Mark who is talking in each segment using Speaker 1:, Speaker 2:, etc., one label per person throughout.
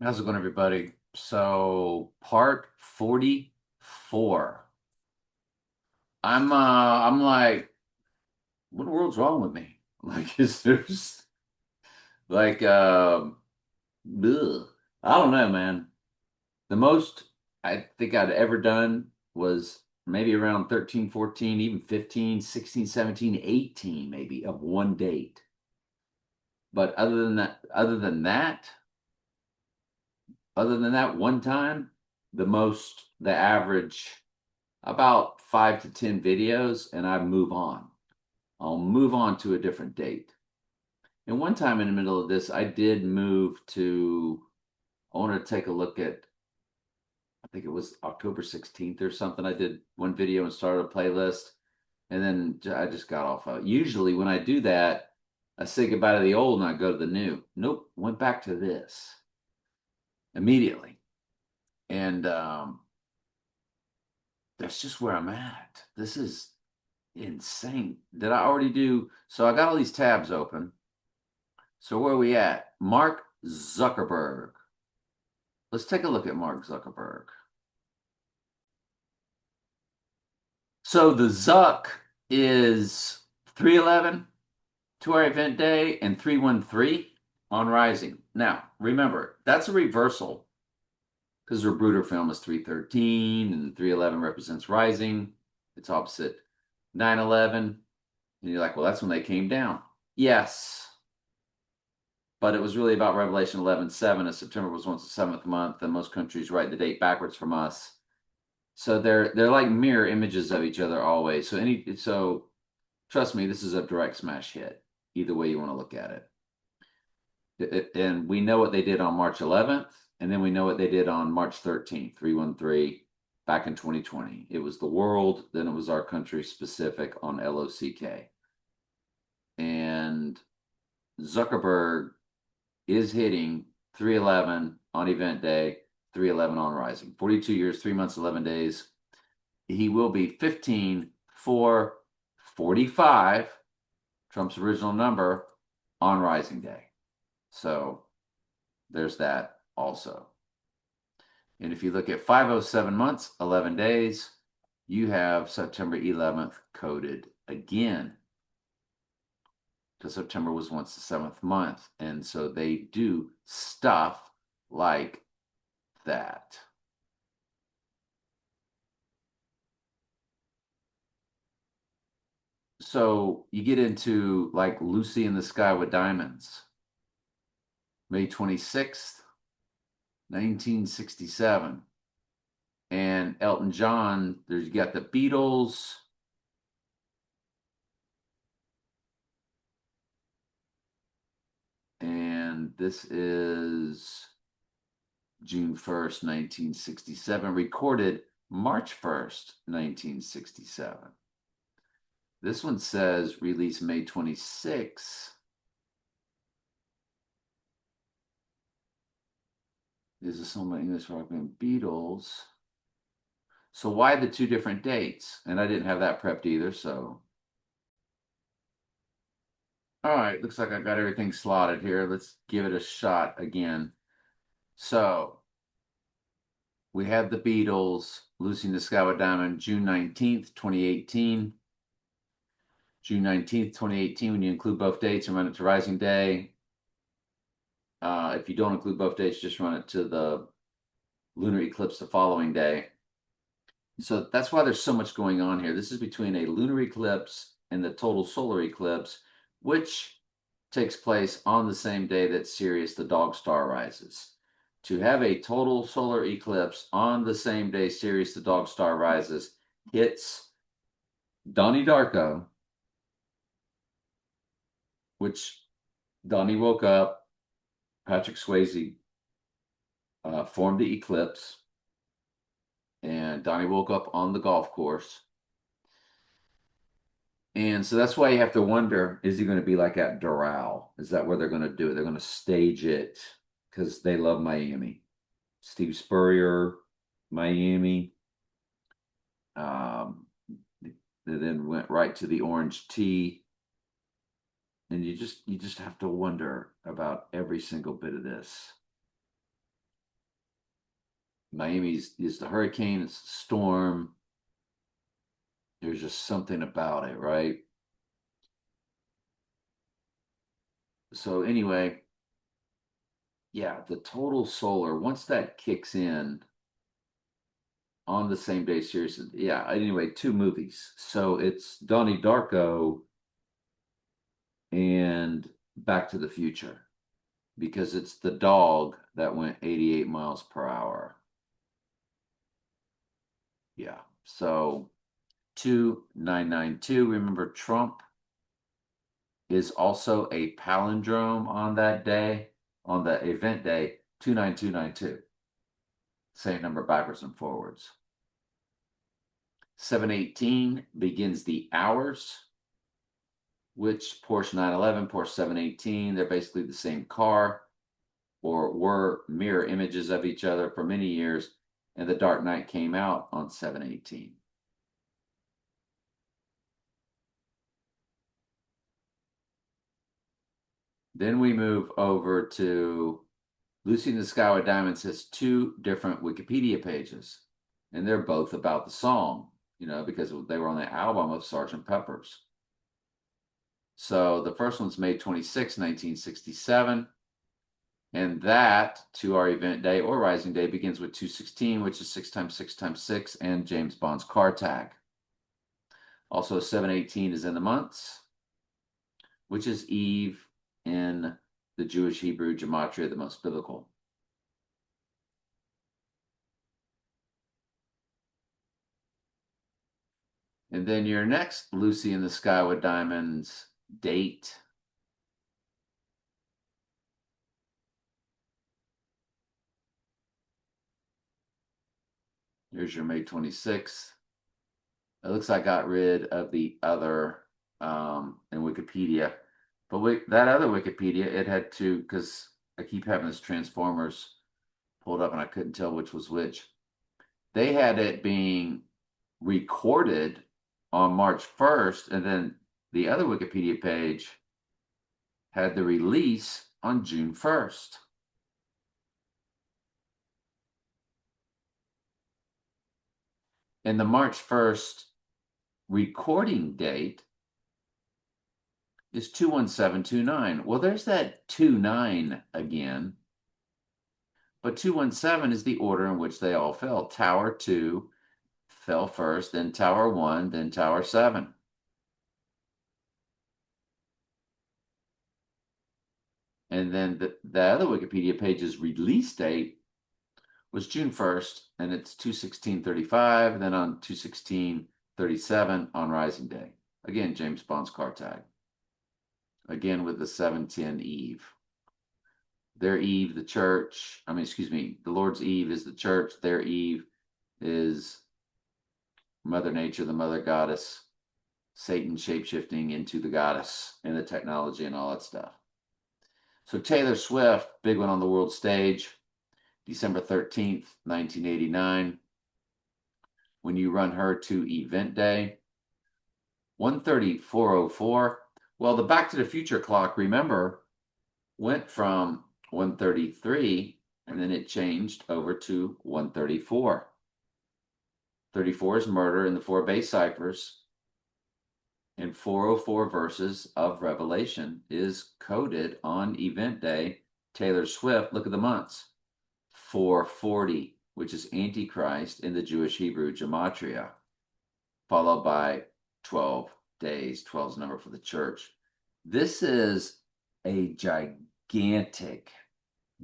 Speaker 1: How's it going, everybody? So, part 44. I'm like, what in the world's wrong with me? Like, is there's like ugh. I don't know, man. The most I think I'd ever done was maybe around 13, 14, even 15, 16, 17, 18, maybe of one date. But other than that one time, the average about 5 to 10 videos and I move on. I'll move on to a different date. And one time in the middle of this, I did move to, I wanted to take a look at, I think it was October 16th or something. I did one video and started a playlist. And then I just got off of it. Usually when I do that, I say goodbye to the old and I go to the new. Nope, went back to this immediately. And that's just where I'm at. This is insane. Did I already do? So I got all these tabs open. So where are we at? Mark Zuckerberg. Let's take a look at Mark Zuckerberg. So the Zuck is 311 to our event day and 313 on Rising. Now, remember, that's a reversal because their Bruder film is 313 and 311 represents Rising. It's opposite 911. And you're like, well, that's when they came down. Yes, but it was really about Revelation 11:7, as September was once the seventh month, and most countries write the date backwards from us. So they're like mirror images of each other always. So trust me, this is a direct smash hit. Either way you want to look at and we know what they did on March 11th, and then we know what they did on March 13th, 313, back in 2020. It was the world, then it was our country specific on LOCK. And Zuckerberg is hitting 311 on event day, 311 on Rising. 42 years, 3 months, 11 days. He will be 15 for 45, Trump's original number, on Rising Day. So there's that also. And if you look at 507 months, 11 days, you have September 11th coded again. Because September was once the seventh month. And so they do stuff like that. So you get into like Lucy in the Sky with Diamonds, May 26th, 1967. And Elton John, there's you got the Beatles. And this is June 1st, 1967, recorded March 1st, 1967. This one says release May 26th. This is some English rock band Beatles. So why the two different dates? And I didn't have that prepped either, so. All right, looks like I got everything slotted here. Let's give it a shot again. So we have the Beatles, Lucy in the Sky with Diamond, June 19th, 2018. June 19th, 2018, when you include both dates and run it to Rising Day. If you don't include both dates, just run it to the lunar eclipse the following day. So that's why there's so much going on here. This is between a lunar eclipse and the total solar eclipse, which takes place on the same day that Sirius, the dog star, rises. To have a total solar eclipse on the same day Sirius, the dog star, rises hits Donnie Darko, which Donnie woke up, Patrick Swayze formed the eclipse, and Donnie woke up on the golf course. And so that's why you have to wonder, is he going to be like at Doral? Is that where they're going to do it? They're going to stage it because they love Miami. Steve Spurrier, Miami. They then went right to the Orange Tea. And you just have to wonder about every single bit of this. Miami's is the hurricane, it's the storm. There's just something about it, right? So anyway, yeah, the total solar, once that kicks in on the same day series, yeah, anyway, two movies. So it's Donnie Darko and Back to the Future because it's the dog that went 88 miles per hour. Yeah. So 2992, remember Trump is also a palindrome on that day, on the event day, 29292. Same number backwards and forwards. 718 begins the hours, which Porsche 911, Porsche 718, they're basically the same car or were mirror images of each other for many years. And The Dark Knight came out on 718. Then we move over to Lucy in the Sky with Diamonds has two different Wikipedia pages, and they're both about the song, because they were on the album of Sgt. Pepper's. So the first one's May 26, 1967. And that, to our event day or rising day, begins with 216, which is 6 times 6 times 6, and James Bond's car tag. Also, 718 is in the months, which is Eve in the Jewish Hebrew gematria, the most biblical. And then your next Lucy in the Sky with Diamonds date. Here's your May 26th. It looks like I got rid of the other in Wikipedia. But that other Wikipedia, it had to, because I keep having this Transformers pulled up and I couldn't tell which was which. They had it being recorded on March 1st, and then the other Wikipedia page had the release on June 1st. And the March 1st recording date is 21729. Well, there's that 29 again. But 217 is the order in which they all fell. Tower 2 fell first, then Tower 1, then Tower 7. And then the other Wikipedia page's release date was June 1st, and it's 21635, then on 21637 on Rising Day. Again, James Bond's car tag. Again with the 710 Eve. Their Eve, the church, the Lord's Eve is the church. Their Eve is Mother Nature, the mother goddess. Satan shapeshifting into the goddess and the technology and all that stuff. So Taylor Swift, big one on the world stage, December 13th, 1989. When you run her to event day, 1:34:04. Well, the Back to the Future clock, remember, went from 1:33 and then it changed over to 1:34. 34 is murder in the four base ciphers. And 404 verses of Revelation is coded on event day. Taylor Swift, look at the months. 440, which is Antichrist in the Jewish Hebrew gematria, followed by 12 days. 12 is the number for the church. This is a gigantic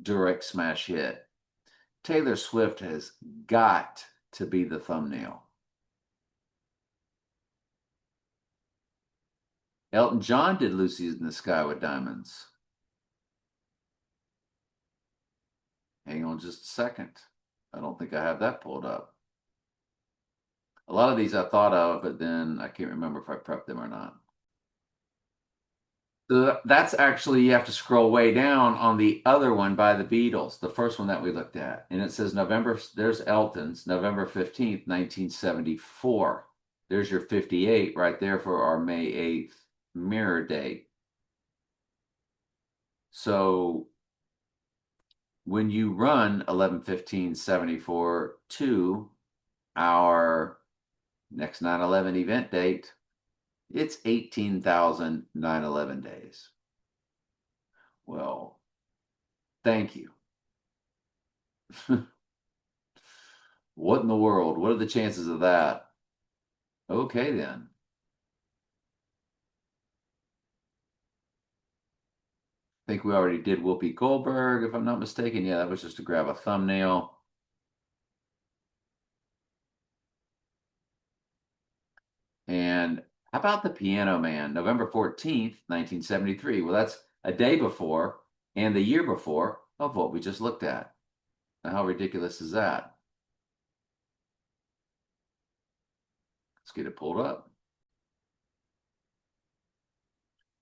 Speaker 1: direct smash hit. Taylor Swift has got to be the thumbnail. Elton John did Lucy in the Sky with Diamonds. Hang on just a second. I don't think I have that pulled up. A lot of these I thought of, but then I can't remember if I prepped them or not. So that's actually, you have to scroll way down on the other one by the Beatles, the first one that we looked at. And it says there's Elton's, November 15th, 1974. There's your 58 right there for our May 8th mirror date. So when you run 11/15/74 to our next 9/11 event date, it's 18,911 days. Well, thank you. What in the world? What are the chances of that? Okay, then. I think we already did Whoopi Goldberg, if I'm not mistaken. Yeah, that was just to grab a thumbnail. And how about the Piano Man, November 14th, 1973? Well, that's a day before and the year before of what we just looked at. Now, how ridiculous is that? Let's get it pulled up.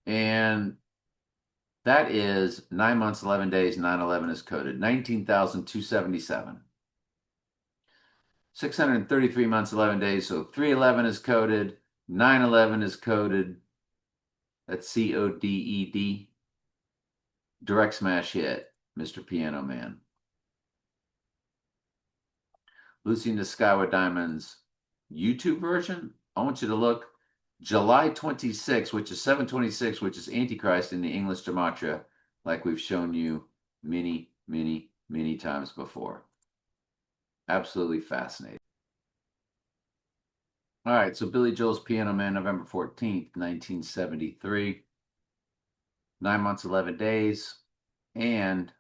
Speaker 1: And that is 9 months, 11 days, 9/11 is coded, 19,277. 633 months, 11 days, so 3/11 is coded, 9/11 is coded. That's CODED. Direct smash hit, Mr. Piano Man. Lucy in the Sky with Diamonds YouTube version. I want you to look July 26, which is 7/26, which is Antichrist in the English gematria, like we've shown you many, many, many times before. Absolutely fascinating. All right, so Billy Joel's Piano Man, November 14th, 1973. 9 months, 11 days. And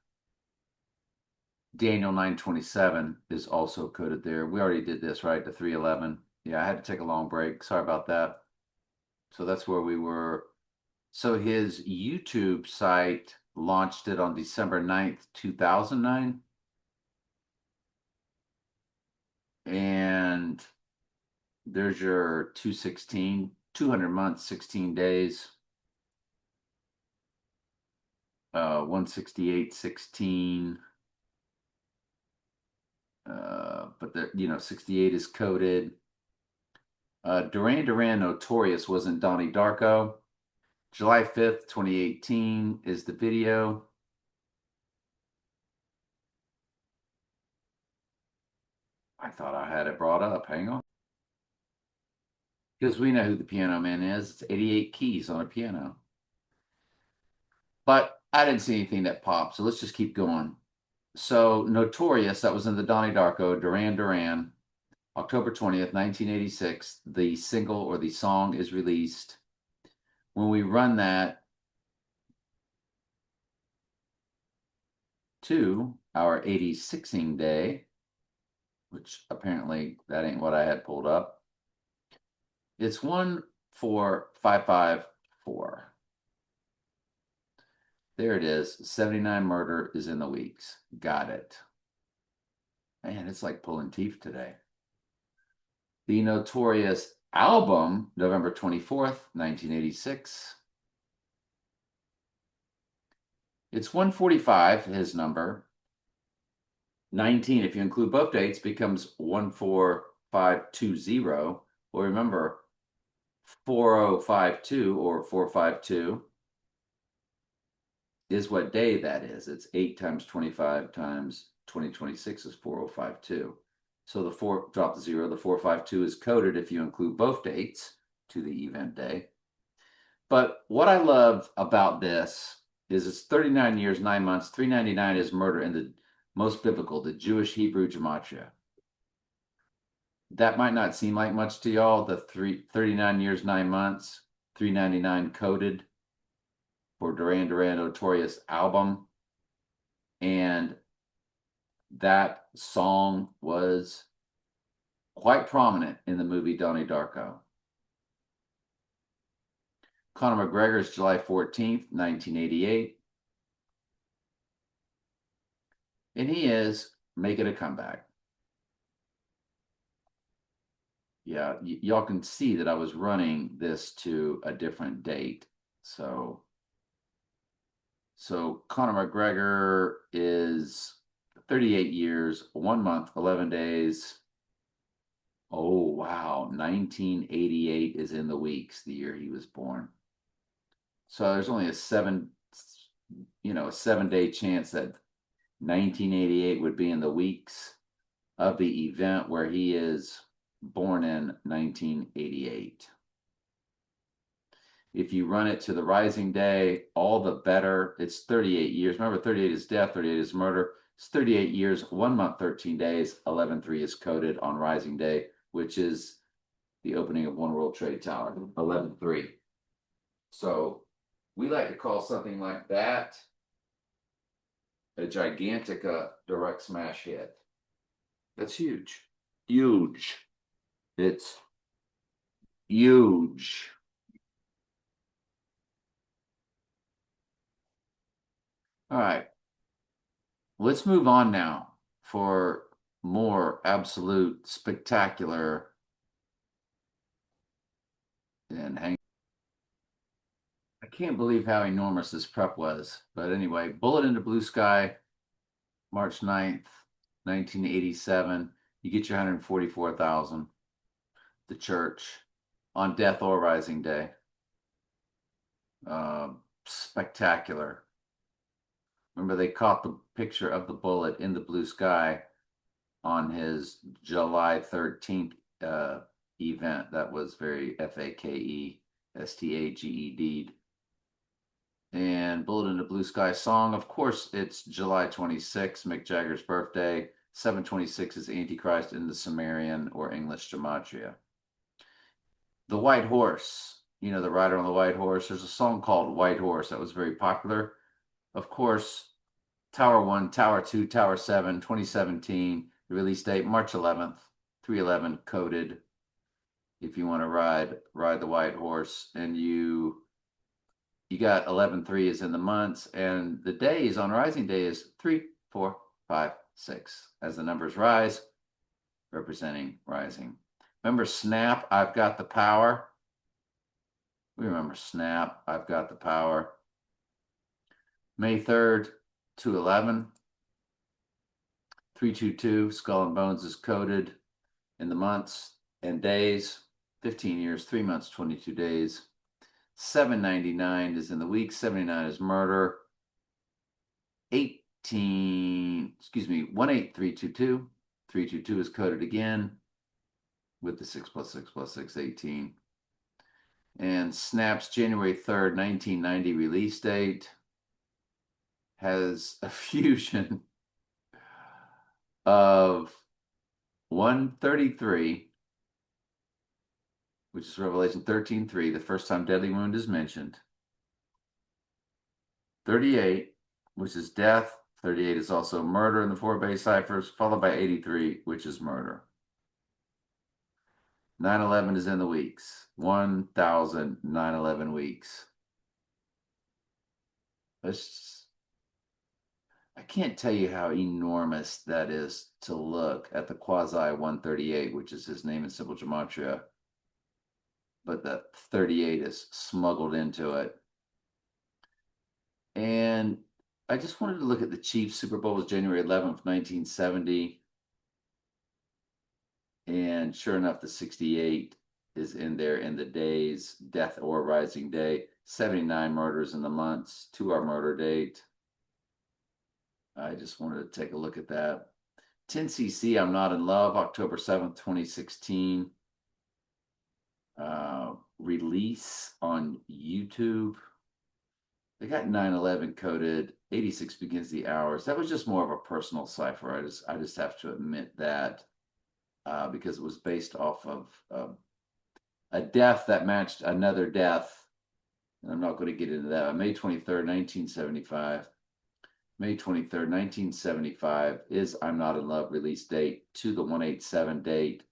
Speaker 1: Daniel 927 is also coded there. We already did this, right? The 3/11. Yeah, I had to take a long break. Sorry about that. So that's where we were. So his YouTube site launched it on December 9th, 2009. And there's your 216, 200 months, 16 days. 168.16. But the 68 is coded. Duran Duran Notorious wasn't Donnie Darko. July 5th, 2018 is the video. I thought I had it brought up. Hang on. Because we know who the Piano Man is. It's 88 keys on a piano. But I didn't see anything that popped, so let's just keep going. So Notorious, that was in the Donnie Darko, Duran Duran, October 20th, 1986. The single or the song is released. When we run that to our 86ing day, which apparently that ain't what I had pulled up, it's 14554. There it is. 79 murder is in the weeks. Got it. Man, it's like pulling teeth today. The Notorious album, November 24th, 1986. It's 145, his number. 19, if you include both dates, becomes 14520. Well, remember, 4052 or 452 is what day that is. It's 8 times 25 times 2026 is 4052. So the 4, drop the 0, the 452 is coded if you include both dates to the event day. But what I love about this is it's 39 years, 9 months, 399 is murder in the most biblical, the Jewish Hebrew gematria. That might not seem like much to y'all, the 39 years, 9 months, 399 coded for Duran Duran Notorious album. And that song was quite prominent in the movie Donnie Darko. Conor McGregor's July 14th, 1988. And he is making a comeback. Yeah, y'all can see that I was running this to a different date. So Conor McGregor is 38 years, 1 month, 11 days. Oh, wow. 1988 is in the weeks, the year he was born. So there's only a 7-day chance that 1988 would be in the weeks of the event where he is born in 1988. If you run it to the rising day, all the better. It's 38 years. Remember, 38 is death, 38 is murder. It's 38 years, 1 month, 13 days. 11-3 is coded on rising day, which is the opening of One World Trade Tower, 11-3. So we like to call something like that a Gigantica direct smash hit. That's huge. Huge. It's huge. All right. Let's move on now for more absolute spectacular and hang. I can't believe how enormous this prep was. But anyway, Bullet into Blue Sky, March 9th, 1987. You get your 144,000. The church on Death or Rising Day. Spectacular. Remember, they caught the picture of the bullet in the blue sky on his July 13th event. That was very FAKESTAGED. And Bullet in the Blue Sky song, of course, it's July 26th, Mick Jagger's birthday. 726 is Antichrist in the Sumerian or English gematria. The White Horse, you know, the rider on the white horse. There's a song called White Horse that was very popular. Of course, Tower 1, Tower 2, Tower 7, 2017. The release date, March 11th, 311 coded. If you want to ride the White Horse, and you got 11-3 is in the months, and the days on rising day is 3, 4, 5, 6. As the numbers rise, representing rising. Remember Snap, I've Got the Power? We remember Snap, I've Got the Power. May 3rd, 211. 322, Skull and Bones is coded in the months and days. 15 years, 3 months, 22 days. 799 is in the week. 79 is murder. 18322. 322 is coded again with the 6 + 6 + 6, 18. And Snap's January 3rd, 1990 release date has a fusion of 133, which is Revelation 13:3, the first time deadly wound is mentioned. 38, which is death. 38 is also murder in the 4 base ciphers, followed by 83, which is murder. 9/11 is in the weeks. 1,911 weeks. I can't tell you how enormous that is to look at the quasi 138, which is his name in simple gematria. But that 38 is smuggled into it. And I just wanted to look at the Chiefs. Super Bowl was January 11th, 1970. And sure enough, the 68 is in there in the days, death or rising day. 79 murders in the months, to our murder date. I just wanted to take a look at that. 10cc, I'm Not in Love, October 7th, 2016. Release on YouTube. They got 9/11 coded. 86 begins the hours. That was just more of a personal cipher. I just have to admit that because it was based off of a death that matched another death. And I'm not going to get into that. May 23rd, 1975. May 23rd, 1975 is I'm Not in Love release date to the 187 date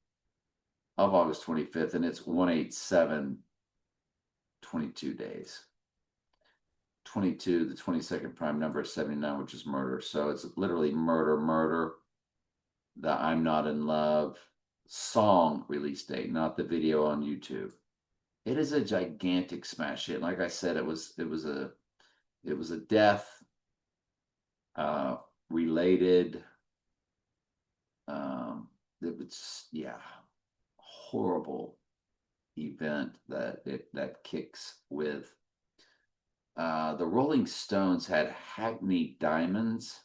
Speaker 1: of August 25th, and it's 187, 22 days. 22, the 22nd prime number is 79, which is murder. So it's literally murder. The I'm Not in Love song release date, not the video on YouTube. It is a gigantic smash hit. Like I said, it was a death related. It was horrible event that kicks with. The Rolling Stones had Hackney Diamonds.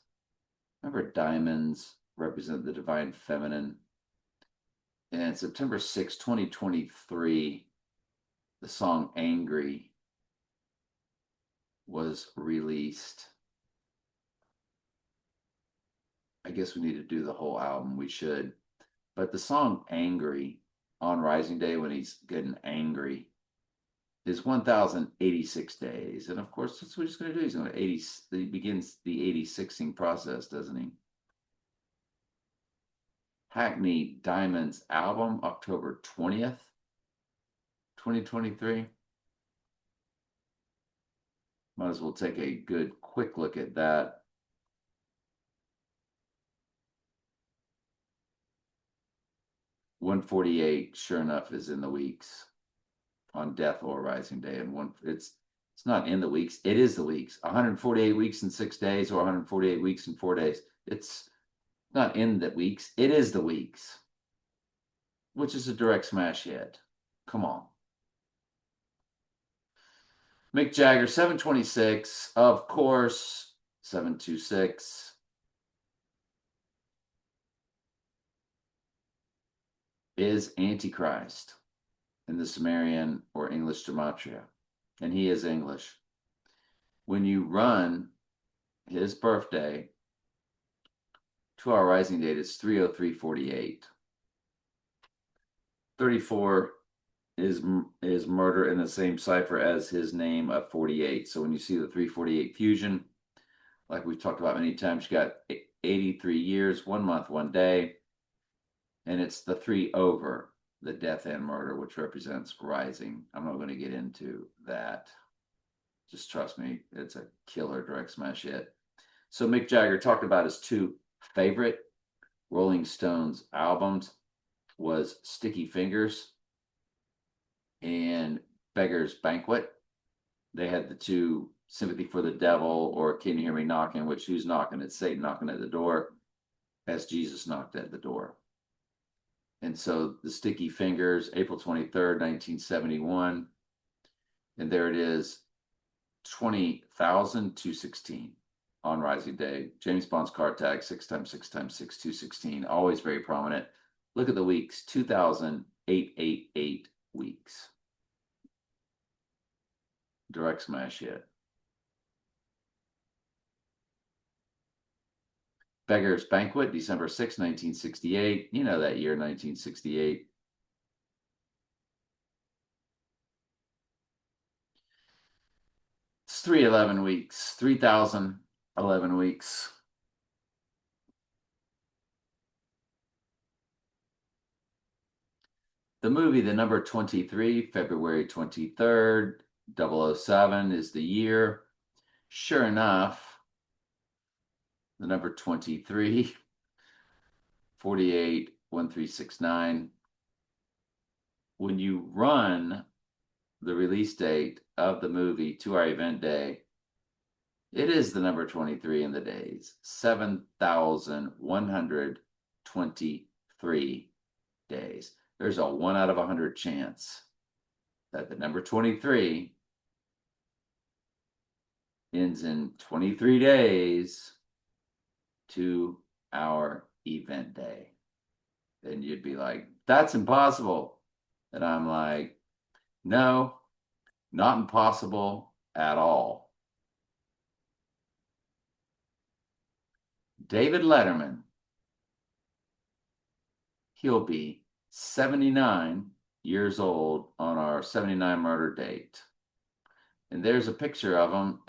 Speaker 1: Remember, diamonds represent the divine feminine. And September 6, 2023, the song Angry was released. I guess we need to do the whole album. We should. But the song Angry on Rising Day, when he's getting angry, is 1,086 days. And of course, that's what he's going to do. He's going to 80, he begins the 86ing process, doesn't he? Hackney Diamonds album, October 20th, 2023. Might as well take a good quick look at that. $148, sure enough, is in the weeks on Death or Rising Day, and it's not in the weeks. It is the weeks. 148 weeks and 6 days, or 148 weeks and 4 days. It's not in the weeks. It is the weeks, which is a direct smash hit. Come on. Mick Jagger, 726. Of course, 726. Is Antichrist in the Sumerian or English gematria, and he is English. When you run his birthday to our rising date, it's 303:48. 34 is murder in the same cipher as his name of 48. So when you see the 348 fusion, like we've talked about many times, you got 83 years, 1 month, 1 day. And it's the 3 over the death and murder, which represents rising. I'm not going to get into that. Just trust me, it's a killer direct smash hit. So Mick Jagger talked about his 2 favorite Rolling Stones albums was Sticky Fingers and Beggar's Banquet. They had the 2, Sympathy for the Devil or Can You Hear Me Knocking, which who's knocking? It's Satan knocking at the door, as Jesus knocked at the door. And so the Sticky Fingers, April 23rd, 1971. And there it is, 20,216 on Rising Day. James Bond's card tag, 6x6x6, 216, always very prominent. Look at the weeks, 2,888 weeks. Direct smash hit. Beggar's Banquet, December 6, 1968. You know that year, 1968. It's 311 weeks, 3,011 weeks. The movie, the number 23, February 23rd, 007 is the year. Sure enough, the number 23, 48, 1369. When you run the release date of the movie to our event day, it is the number 23 in the days, 7,123 days. There's a 1 out of 100 chance that the number 23 ends in 23 days to our event day. And you'd be like, that's impossible. And I'm like, no, not impossible at all. David Letterman, he'll be 79 years old on our 79 murder date. And there's a picture of him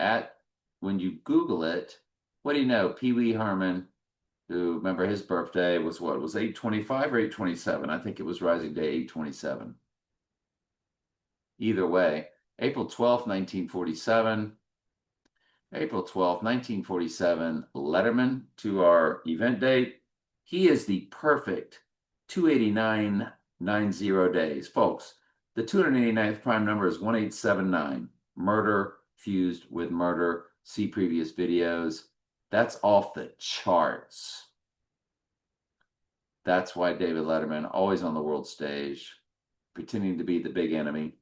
Speaker 1: when you Google it, what do you know? Pee Wee Herman, who, remember his birthday was what? Was 8/25 or 8/27? I think it was Rising Day 8/27. Either way, April 12th, 1947. April 12th, 1947, Letterman to our event date. He is the perfect 289.90 days. Folks, the 289th prime number is 1879. Murder fused with murder. See previous videos. That's off the charts. That's why David Letterman, always on the world stage, pretending to be the big enemy.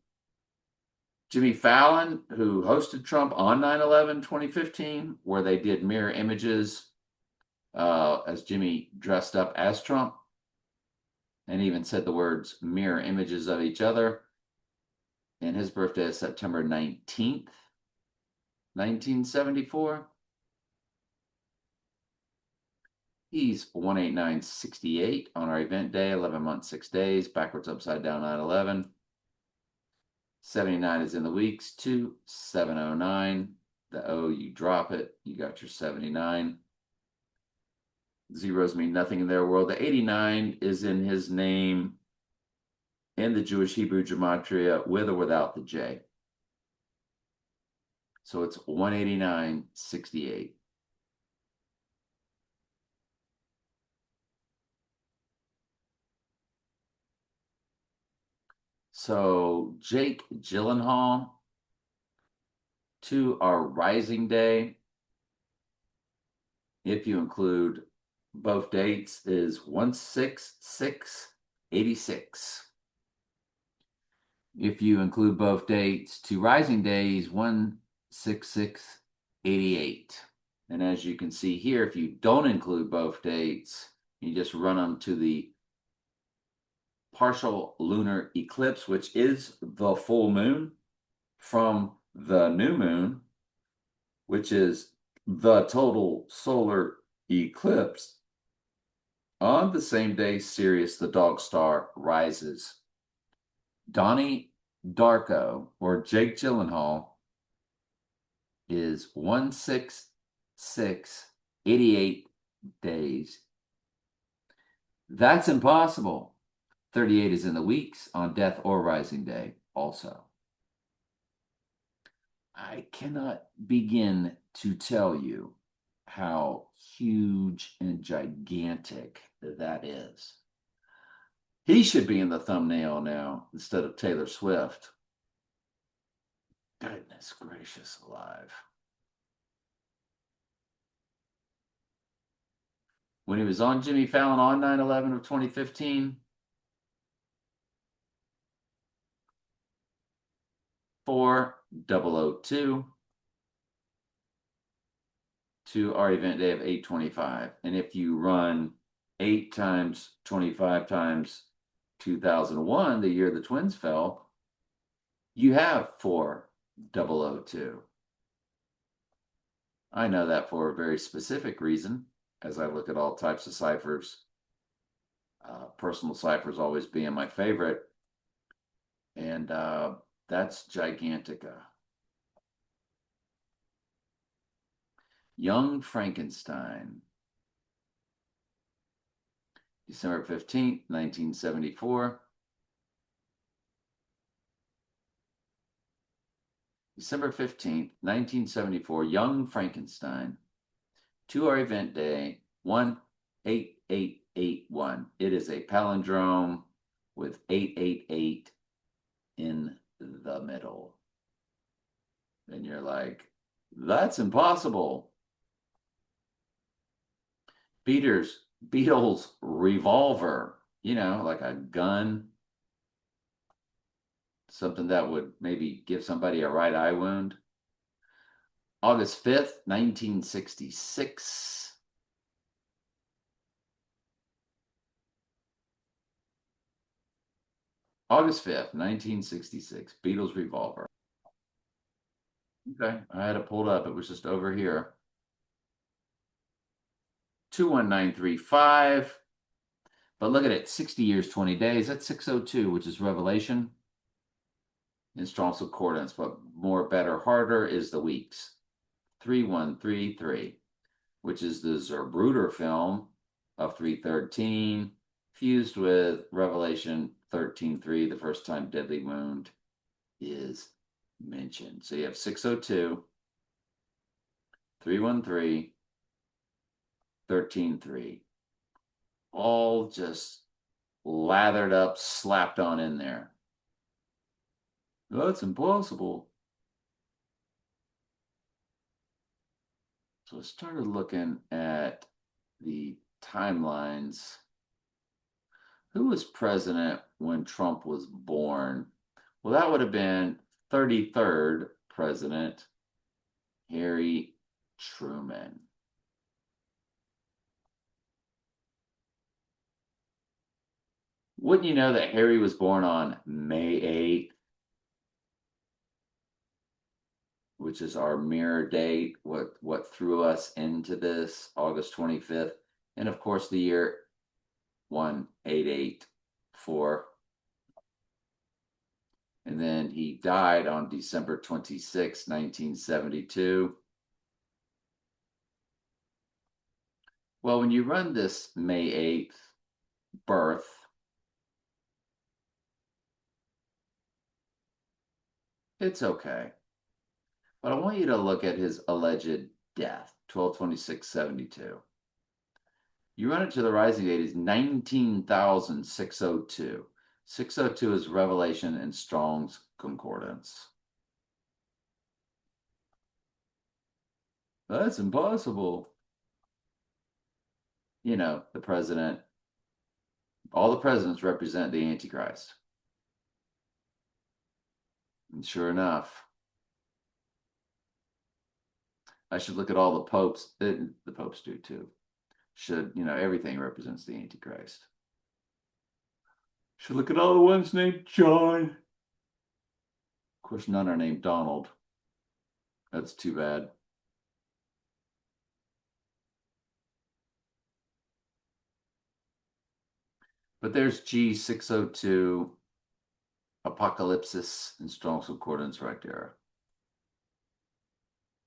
Speaker 1: Jimmy Fallon, who hosted Trump on 9/11 2015, where they did mirror images as Jimmy dressed up as Trump and even said the words mirror images of each other. And his birthday is September 19th, 1974. He's 18968 on our event day, 11 months, 6 days, backwards, upside down, 9/11. 79 is in the weeks, 2709. The O, you drop it, you got your 79. Zeros mean nothing in their world. The 89 is in his name in the Jewish Hebrew gematria with or without the J. So it's 18968. So Jake Gyllenhaal to our Rising Day, if you include both dates, is 16686. If you include both dates to Rising Days, 16688. And as you can see here, if you don't include both dates, you just run them to the partial lunar eclipse, which is the full moon, from the new moon, which is the total solar eclipse. On the same day, Sirius, the dog star, rises. Donnie Darko, or Jake Gyllenhaal, is 16688 days. That's impossible. 38 is in the weeks on Death or Rising Day also. I cannot begin to tell you how huge and gigantic that is. He should be in the thumbnail now instead of Taylor Swift. Goodness gracious alive. When he was on Jimmy Fallon on 9/11 of 2015, 4002 to our event day of 825. And if you run 8 times 25 times 2001, the year the twins fell, you have 4002. I know that for a very specific reason as I look at all types of ciphers. Personal ciphers always being my favorite. And that's Gigantica. Young Frankenstein. December 15th, 1974. December 15th, 1974, Young Frankenstein. To our event day, 18881. It is a palindrome with 888 in the middle. And you're like, that's impossible. Beatles revolver, like a gun. Something that would maybe give somebody a right eye wound. August 5th, 1966. August 5th, 1966, Beatles revolver. Okay, I had it pulled up. It was just over here. 21935. But look at it, 60 years, 20 days. That's 602, which is Revelation. In Strong's Concordance, but more, better, harder is the weeks. 3133, which is the Zapruder film of 313, fused with Revelation 13:3, the first time deadly wound is mentioned. So you have 602, 313, 13:3, all just lathered up, slapped on in there. That's impossible. So I started looking at the timelines. Who was president when Trump was born? Well, that would have been 33rd President Harry Truman. Wouldn't you know that Harry was born on May 8th, which is our mirror date, what threw us into this, August 25th, and of course the year 1884. And then he died on December 26, 1972. Well, when you run this May 8th birth, it's okay. But I want you to look at his alleged death, 12/26/72. You run it to the rising date is 19,602. 602 is Revelation in Strong's Concordance. That's impossible. You know, the president, all the presidents represent the Antichrist. And sure enough, I should look at all the popes. The popes do too. Should, everything represents the Antichrist. Should look at all the ones named John. Of course, none are named Donald. That's too bad. But there's G602, Apocalypsis in Strong's Concordance right there.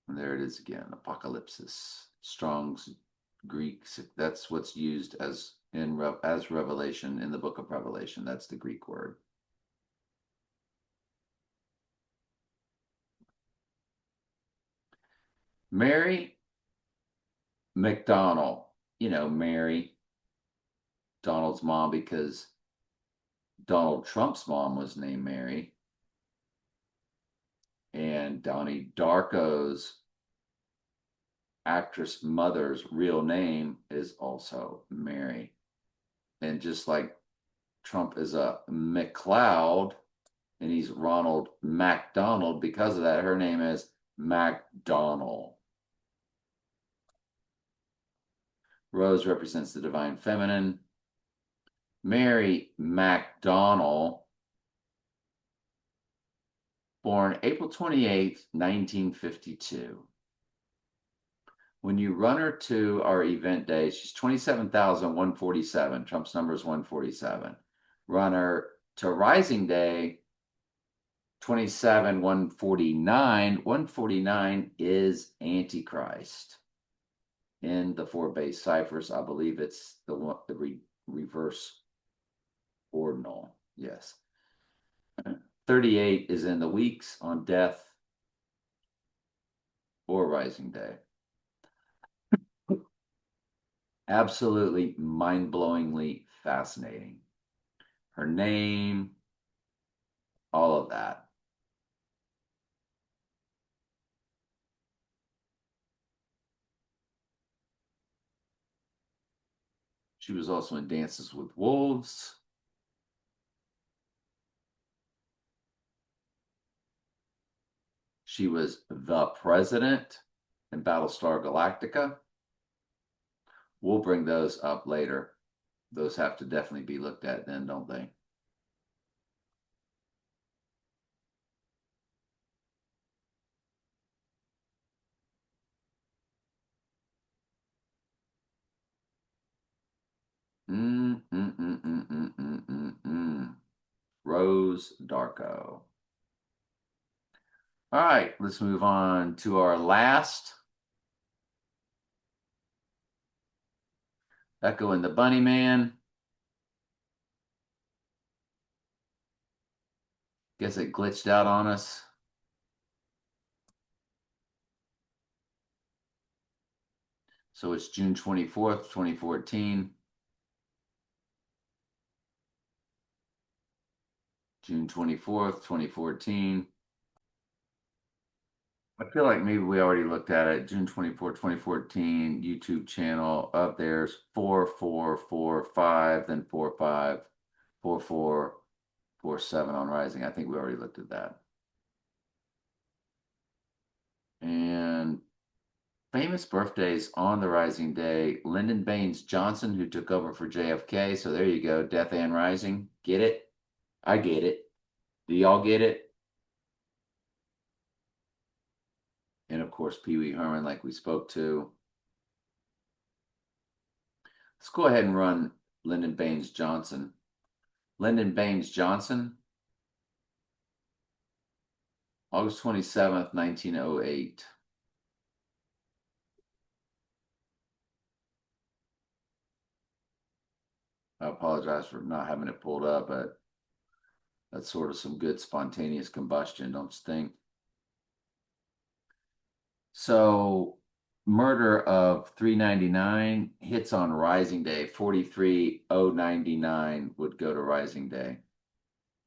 Speaker 1: And there it is again, Apocalypsis, Strong's Greek. That's what's used as Revelation in the book of Revelation. That's the Greek word. Mary McDonnell, Mary, Donald's mom, because Donald Trump's mom was named Mary. And Donnie Darko's actress mother's real name is also Mary. And just like Trump is a McLeod and he's Ronald MacDonald, because of that, her name is MacDonald. Rose represents the divine feminine. Mary MacDonnell, born April 28th, 1952. When you run her to our event day, she's 27,147. Trump's number is 147. Run her to Rising Day, 27,149. 149 is Antichrist. In the four base ciphers, I believe it's the reverse ordinal. Yes. 38 is in the weeks on death or Rising Day. Absolutely mind-blowingly fascinating. Her name, all of that. She was also in Dances with Wolves. She was the president in Battlestar Galactica. We'll bring those up later. Those have to definitely be looked at then, don't they? Rose Darko. All right, let's move on to our last. Echo and the Bunny Man. Guess it glitched out on us. So it's June 24th, 2014. June 24th, 2014. I feel like maybe we already looked at it. June 24th, 2014, YouTube channel. Up there's 4445, then 45, 4447 on Rising. I think we already looked at that. And famous birthdays on the Rising Day. Lyndon Baines Johnson, who took over for JFK. So there you go. Death and Rising. Get it? I get it. Do y'all get it? And of course, Pee Wee Herman, like we spoke to. Let's go ahead and run Lyndon Baines Johnson. Lyndon Baines Johnson, August 27th, 1908. I apologize for not having it pulled up, but that's sort of some good spontaneous combustion, don't you think? So, murder of 399 hits on Rising Day. 43099 would go to Rising Day.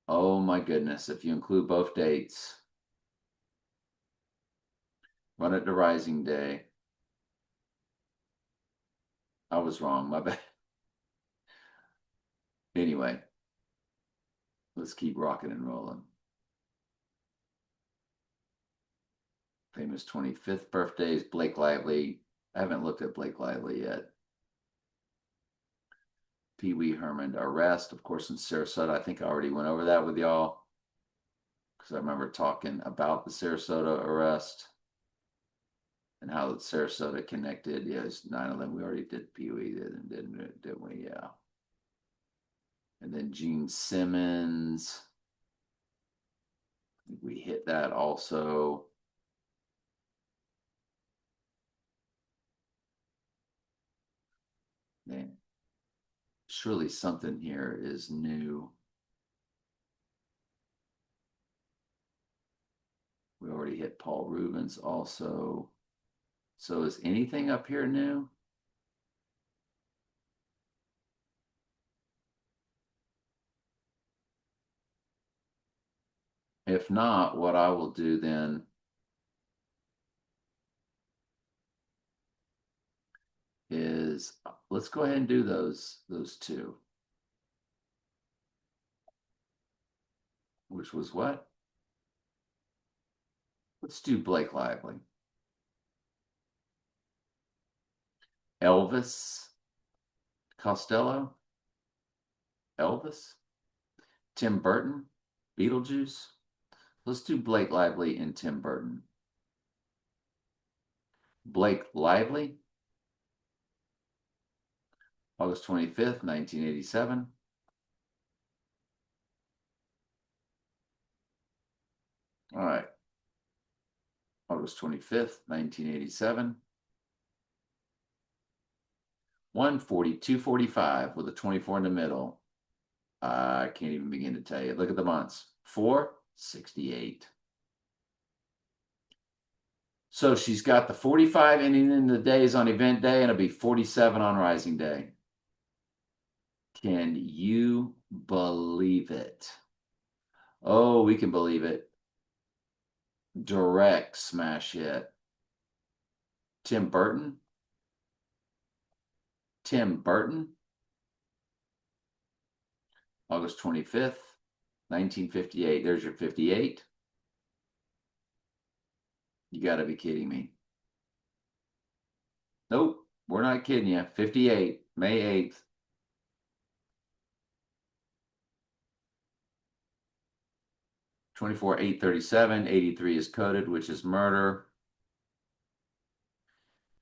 Speaker 1: Oh my goodness, if you include both dates, run it to Rising Day. I was wrong, my bad. Anyway, let's keep rocking and rolling. Famous 25th birthdays, Blake Lively. I haven't looked at Blake Lively yet. Pee Wee Herman arrest, of course, in Sarasota. I think I already went over that with y'all because I remember talking about the Sarasota arrest and how Sarasota connected. Yeah, it's 9/11. We already did Pee Wee, didn't we? Yeah. And then Gene Simmons. I think we hit that also. Man, surely something here is new. We already hit Paul Rubens also. So is anything up here new? If not, what I will do then is let's go ahead and do those two. Which was what? Let's do Blake Lively. Elvis Costello. Elvis. Tim Burton. Beetlejuice. Let's do Blake Lively and Tim Burton. Blake Lively. August 25th, 1987. All right. August 25th, 1987. 142.45 with a 24 in the middle. I can't even begin to tell you. Look at the months. 468. So she's got the 45 ending in the days on event day, and it'll be 47 on Rising Day. Can you believe it? Oh, we can believe it. Direct smash hit. Tim Burton. Tim Burton. August 25th, 1958. There's your 58. You got to be kidding me. Nope, we're not kidding you. 58, May 8th. Twenty-four 837, 83 is coded, which is murder.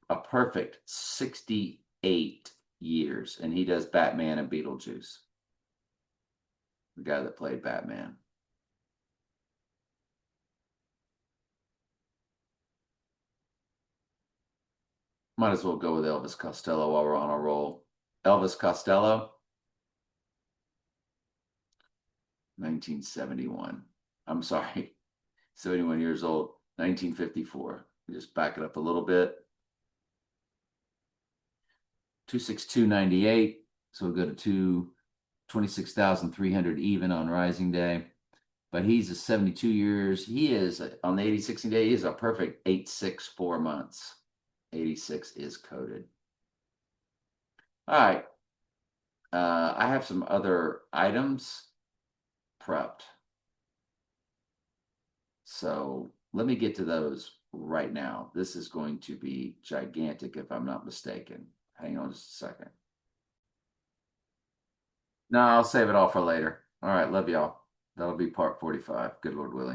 Speaker 1: A perfect 68 years, and he does Batman and Beetlejuice. The guy that played Batman. Might as well go with Elvis Costello while we're on a roll. Elvis Costello, 1971. I'm sorry, 71 years old, 1954. Just back it up a little bit. 26298. So we'll go to 26,300 even on Rising Day. But he's a 72 years. He is on the 86 day. He is a perfect 864 months. 86 is coded. All right. I have some other items prepped. So let me get to those right now. This is going to be gigantic if I'm not mistaken. Hang on just a second. No, I'll save it all for later. All right, love y'all. That'll be part 45. Good Lord willing.